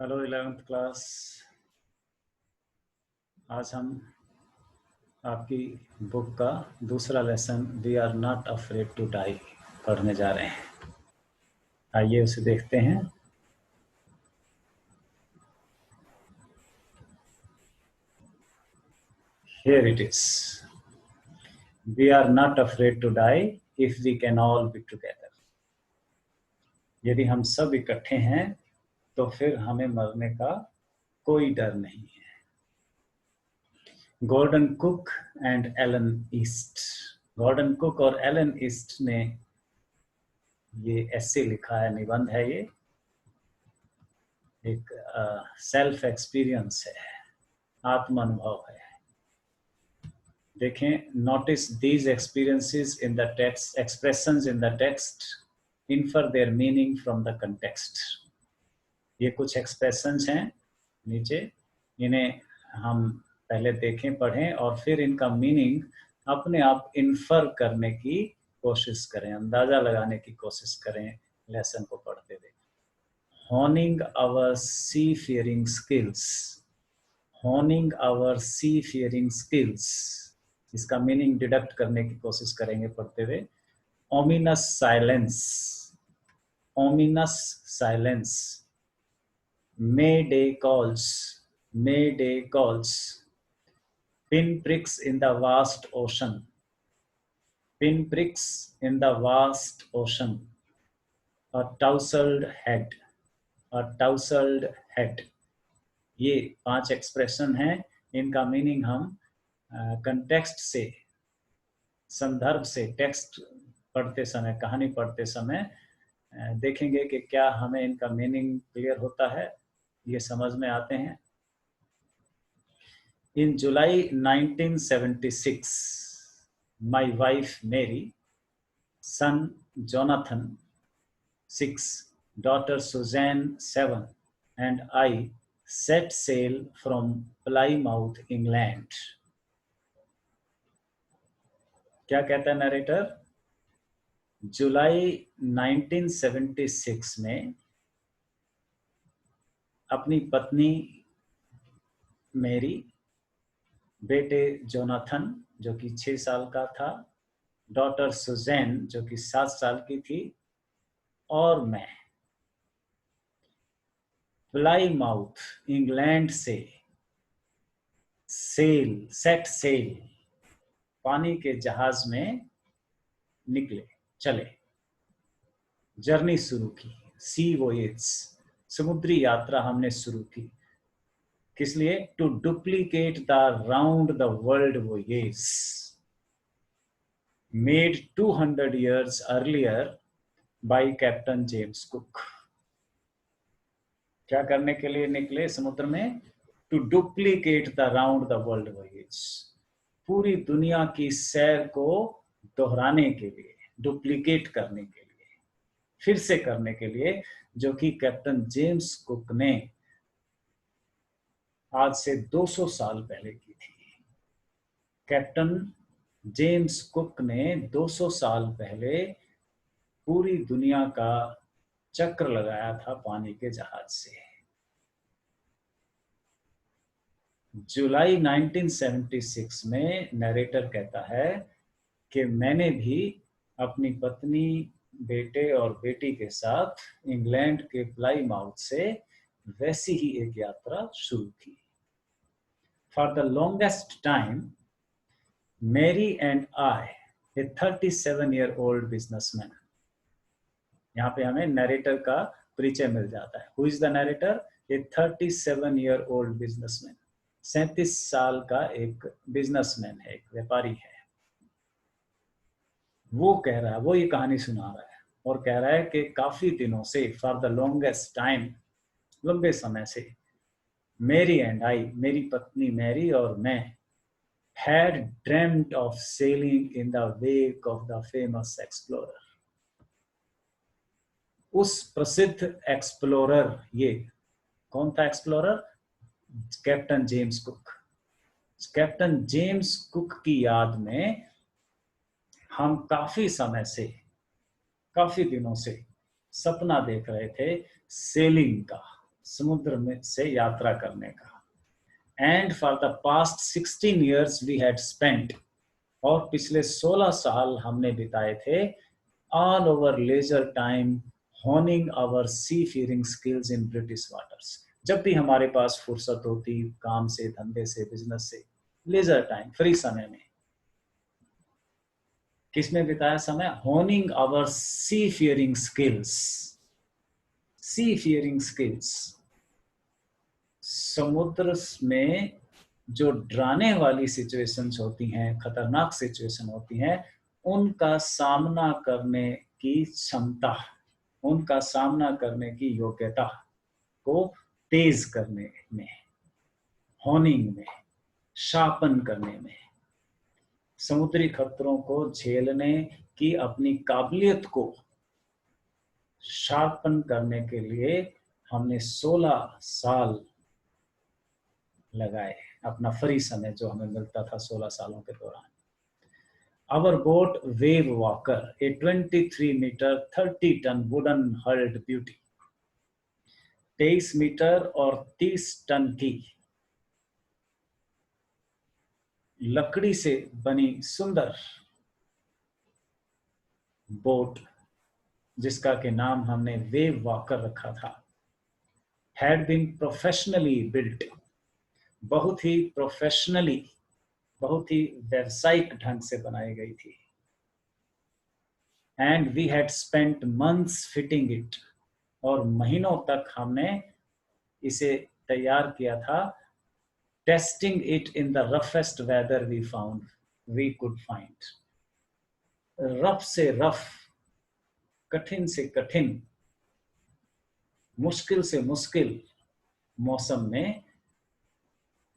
Hello 11th class. आज हम आपकी बुक का दूसरा lesson we are not afraid to die पढ़ने जा रहे हैं। आइए उसे देखते हैं। Here it is. We are not afraid to die if we can all be together. यदि हम सब इकट्ठे हैं तो फिर हमें मरने का कोई डर नहीं है। Gordon Cook and Alan East. Gordon Cook और एलन ईस्ट ने ये ऐसे लिखा है, निबंध है, ये एक सेल्फ एक्सपीरियंस है, आत्म अनुभव है। देखें, notice these experiences in the text, expressions in the text infer their meaning from the context. ये कुछ एक्सप्रेशंस हैं नीचे, इन्हें हम पहले देखें, पढ़ें और फिर इनका मीनिंग अपने आप इन्फर करने की कोशिश करें, अंदाजा लगाने की कोशिश करें लेसन को पढ़ते हुए। honing our seafaring skills, honing our seafaring skills, इसका मीनिंग डिडक्ट करने की कोशिश करेंगे पढ़ते हुए। ominous silence, ominous silence, mayday calls, mayday calls, pinpricks in the vast ocean, pinpricks in the vast ocean, a tousled head, a tousled head। ये 5 expression हैं, इनका मीनिंग हम कंटेक्स्ट से, संदर्भ से, टेक्स्ट पढ़ते समय, कहानी पढ़ते समय देखेंगे कि क्या हमें इनका मीनिंग क्लियर होता है, ये समझ में आते हैं। In July 1976, my wife Mary, son Jonathan 6, daughter Suzanne 7, and I set sail from Plymouth, England। क्या कहता है नरेटर? जुलाई 1976 में अपनी पत्नी मेरी, बेटे जोनाथन जो कि 6 साल का था, डॉटर सुजैन जो कि 7 साल की थी, और मैं प्लाईमाउथ इंग्लैंड से सेट सेल, पानी के जहाज में निकले, चले, जर्नी शुरू की, सी वोयेज, समुद्री यात्रा हमने शुरू की। किस लिए? To duplicate the round the world voyage made 200 years earlier by captain James Cook. क्या करने के लिए निकले समुद्र में? To duplicate the round the world voyage, पूरी दुनिया की सैर को दोहराने के लिए, डुप्लीकेट करने के लिए, फिर से करने के लिए, जो कि कैप्टन जेम्स कुक ने आज से 200 साल पहले की थी। कैप्टन जेम्स कुक ने 200 साल पहले पूरी दुनिया का चक्र लगाया था पानी के जहाज से। जुलाई 1976 में नरेटर कहता है कि मैंने भी अपनी पत्नी, बेटे और बेटी के साथ इंग्लैंड के प्लाईमाउथ से वैसी ही एक यात्रा शुरू की। For the longest time, Mary and I, a 37-year-old businessman, यहाँ पे हमें नरेटर का परिचय मिल जाता है। Who is the narrator? A 37-year-old businessman, 37 साल का एक बिजनेसमैन है, एक व्यापारी है। वो कह रहा है, वो ये कहानी सुना रहा है और कह रहा है कि काफी दिनों से, फॉर द लॉन्गेस्ट टाइम, लंबे समय से, मेरी एंड आई, मेरी पत्नी मैरी और मैं, had dreamt of sailing in the wake of the famous explorer। उस प्रसिद्ध एक्सप्लोरर, ये कौन था explorer? Captain James cook. Captain James cook की याद में हम काफी समय से, काफी दिनों से सपना देख रहे थे सेलिंग का, समुद्र में से यात्रा करने का। And for the past 16 years we had spent, और पिछले 16 साल हमने बिताए थे all over leisure time honing our seafaring skills in British waters. जब भी हमारे पास फुर्सत होती काम से, धंधे से, बिजनेस से, लेजर टाइम, फ्री समय में, किसमें बिताया समय? Honing our seafaring skills. Seafaring skills, समुद्र में जो डराने वाली सिचुएशंस होती हैं, खतरनाक सिचुएशन होती हैं, उनका सामना करने की क्षमता, उनका सामना करने की योग्यता को तेज करने में, होनिंग में, शार्पन करने में, समुद्री खतरों को झेलने की अपनी काबिलियत को शार्पन करने के लिए हमने 16 साल लगाए, अपना फ्री समय जो हमें मिलता था 16 सालों के दौरान। Our boat Wave Walker, a 23-meter 30-ton wooden hulled beauty, 23 metre और 30 टन की लकड़ी से बनी सुंदर बोट, जिसका के नाम हमने वेव वॉकर रखा था, had been professionally built, बहुत ही प्रोफेशनली, बहुत ही व्यावसायिक ढंग से बनाई गई थी। And we had spent months fitting it, और महीनों तक हमने इसे तैयार किया था। Testing it in the roughest weather we could find, rough से रफ, कठिन से कठिन, मुश्किल से मुश्किल मौसम में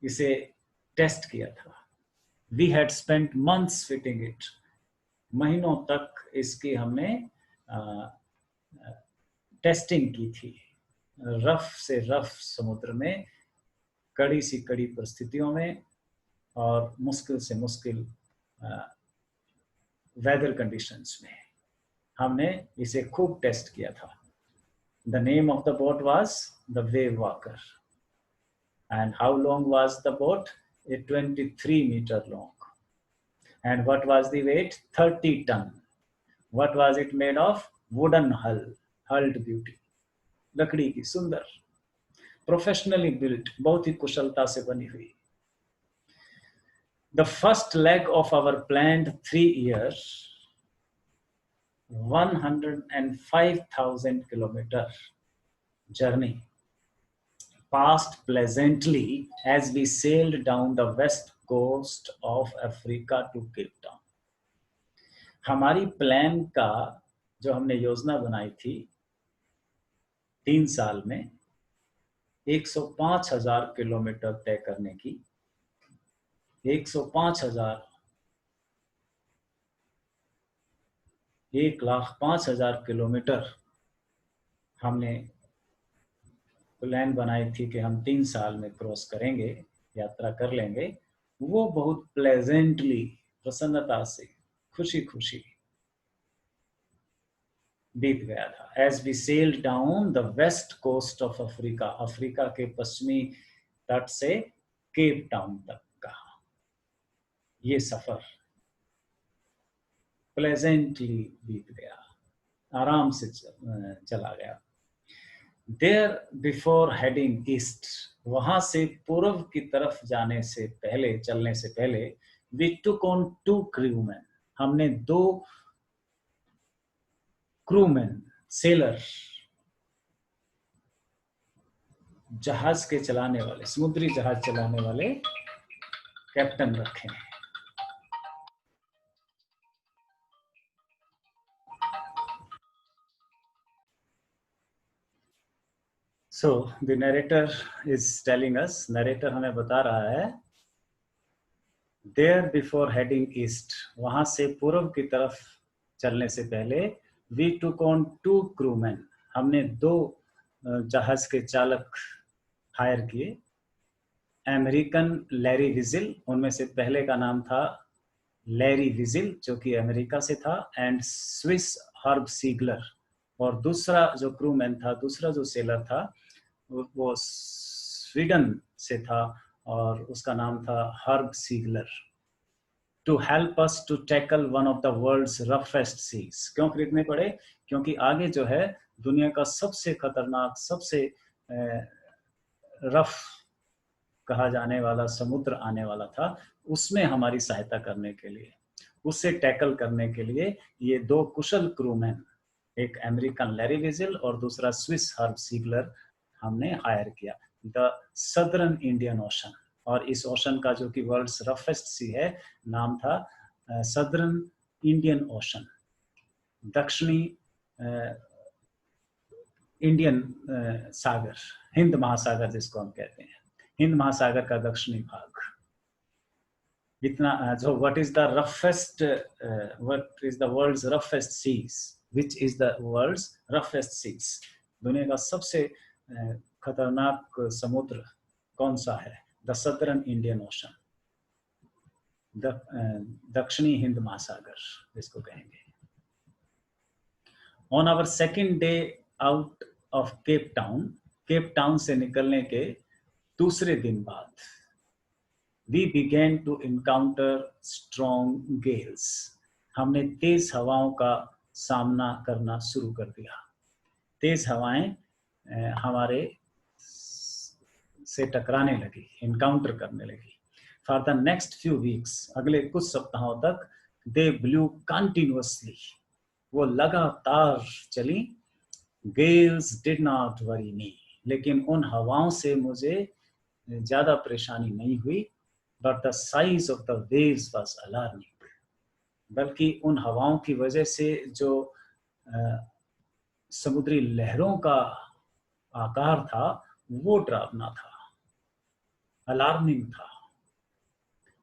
इसे टेस्ट किया था। We had spent months fitting it, महीनों तक इसकी हमने टेस्टिंग की थी। रफ से रफ समुद्र में, कड़ी सी कड़ी परिस्थितियों में, और मुश्किल से मुश्किल वेदर कंडीशंस में हमने इसे खूब टेस्ट किया था। The name of the boat was the Wave Walker. And how long was the boat? 23-meter long. And what was the weight? 30 ton. What was it made of? Wooden hull, hulled beauty. लकड़ी की सुंदर, professionally built, बहुत ही कुशलता से बनी हुई। The first leg of our planned 3-year 105,000 kilometer journey passed pleasantly as we sailed down the west coast of Africa to Cape Town. हमारी plan का जो हमने योजना बनाई थी 3 साल में 105,000 किलोमीटर तय करने की, 1,05,000 किलोमीटर हमने प्लान बनाई थी कि हम 3 साल में क्रॉस करेंगे, यात्रा कर लेंगे। वो बहुत प्लेजेंटली, प्रसन्नता से, खुशी खुशी बीत गया था। As we sailed down the west coast of Africa, Africa के पश्चिमी तट से केप टाउन तक का ये सफर प्लेजेंटली बीत गया, आराम से चला गया। देयर बिफोर हेडिंग ईस्ट, वहां से पूर्व की तरफ जाने से पहले, चलने से पहले, वी टुक ऑन 2 क्रूमैन, हमने 2 क्रूमैन, सेलर, जहाज के चलाने वाले, समुद्री जहाज चलाने वाले कैप्टन रखे हैं। So the narrator is telling us, narrator हमें बता रहा है, there before heading east, वहां से पूर्व की तरफ चलने से पहले, we took on 2 crewmen, हमने 2 जहाज के चालक हायर किए। अमेरिकन लैरी विजिल, उनमें से पहले का नाम था लैरी विजिल जो कि अमेरिका से था, एंड स्विस हर्ब सीगलर, और दूसरा जो क्रूमैन था, दूसरा जो सेलर था, वो स्वीडन से था और उसका नाम था Herb Siegler. To help us to tackle one of the world's roughest seas. क्यों खरीदने पड़े? क्योंकि आगे जो है दुनिया का सबसे खतरनाक, सबसे रफ कहा जाने वाला समुद्र आने वाला था, उसमें हमारी सहायता करने के लिए, उससे टैकल करने के लिए ये दो कुशल क्रूमैन, एक अमेरिकन लैरी विजिल और दूसरा स्विस हर्ब सीगलर, हमने हायर किया। द सदर्न इंडियन ओशन, और इस ओशन का जो कि वर्ल्ड्स रफेस्ट सी है, नाम था सदर्न इंडियन ओशन, दक्षिणी इंडियन सागर, हिंद महासागर जिसको हम कहते हैं, हिंद महासागर का दक्षिणी भाग। इतना जो what is the roughest, what is the world's roughest seas, which is the world's roughest seas, दुनिया का सबसे खतरनाक समुद्र कौन सा है? द सदर्न इंडियन ओशन, दक्षिणी हिंद महासागर जिसको कहेंगे। On our second day out of Cape Town से निकलने के दूसरे दिन बाद, we began to encounter strong gales, हमने तेज हवाओं का सामना करना शुरू कर दिया। तेज हवाएं हमारे से टकराने लगी, एनकाउंटर करने लगी। For the next few weeks, अगले कुछ सप्ताहों तक, दे ब्लू कंटिन्यूअसली, वो लगातार चली। गेल्स डिड नॉट वरी मी, लेकिन उन हवाओं से मुझे ज्यादा परेशानी नहीं हुई। But the size of the waves was alarming, बल्कि उन हवाओं की वजह से जो समुद्री लहरों का आकार था वो डरावना था, अलार्मिंग था।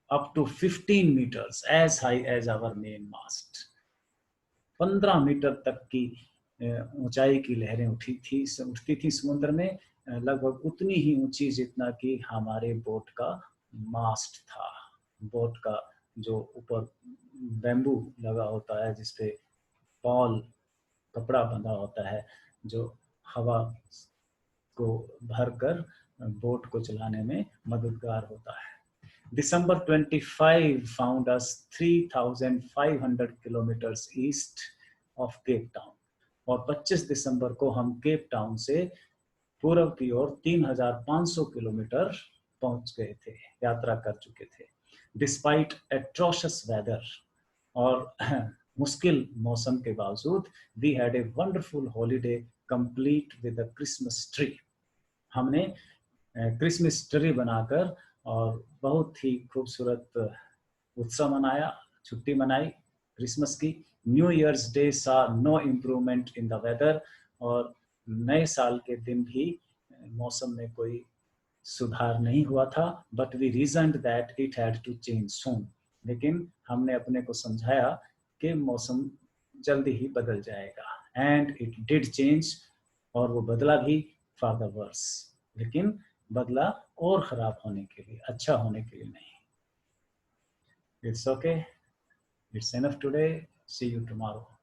Up to 15 meters, as high as our main mast, 15 metre तक की ऊंचाई की लहरें उठती थी समुद्र में, लगभग उतनी ही ऊंची जितना कि हमारे बोट का मास्ट था। बोट का जो ऊपर बैम्बू लगा होता है, जिसपे पॉल कपड़ा बंधा होता है, जो हवा को भरकर बोट को चलाने में मददगार होता है। December 25 found us 3,500 kilometers east of Cape Town, और 25 दिसंबर को हम केप टाउन से पूर्व की ओर 3,500 किलोमीटर पहुंच गए थे, यात्रा कर चुके थे। डिस्पाइट एट्रोशियस वेदर, और मुश्किल मौसम के बावजूद, we had a wonderful holiday complete with a Christmas tree, हमने क्रिसमस ट्री बनाकर और बहुत ही खूबसूरत उत्सव मनाया, छुट्टी मनाई क्रिसमस की। New Year's Day saw no improvement in the weather, और नए साल के दिन भी मौसम में कोई सुधार नहीं हुआ था। But we reasoned that it had to change soon, लेकिन हमने अपने को समझाया कि मौसम जल्दी ही बदल जाएगा। एंड इट डिड चेंज, और वो बदला भी फॉर द वर्स, लेकिन बदला और खराब होने के लिए, अच्छा होने के लिए नहीं। It's okay, it's enough today, see you tomorrow.